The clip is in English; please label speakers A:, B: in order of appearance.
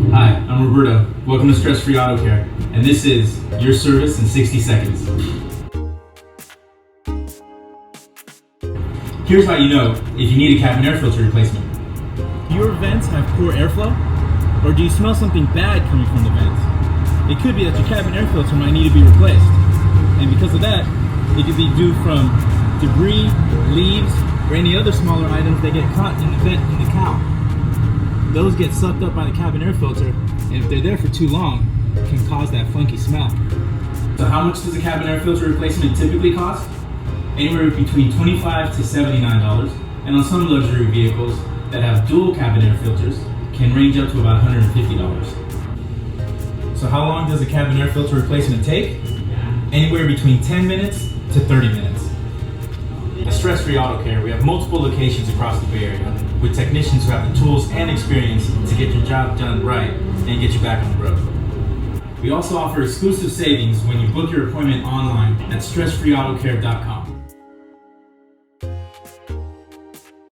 A: Hi, I'm Roberto. Welcome to Stress Free Auto Care, and this is your service in 60 seconds. Here's how you know if you need a cabin air filter replacement.
B: Do your vents have poor airflow? Or do you smell something bad coming from the vents? It could be that your cabin air filter might need to be replaced. And because of that, it could be due from debris, leaves, or any other smaller items that get caught in the vent in the cowl. Those get sucked up by the cabin air filter, and if they're there for too long, it can cause that funky smell.
A: So how much does a cabin air filter replacement typically cost? Anywhere between $25 to $79, and on some luxury vehicles that have dual cabin air filters can range up to about $150. So how long does a cabin air filter replacement take? Anywhere between 10 minutes to 30 minutes. At Stress Free Auto Care, we have multiple locations across the Bay Area with technicians who have the tools and experience to get your job done right and get you back on the road. We also offer exclusive savings when you book your appointment online at stressfreeautocare.com.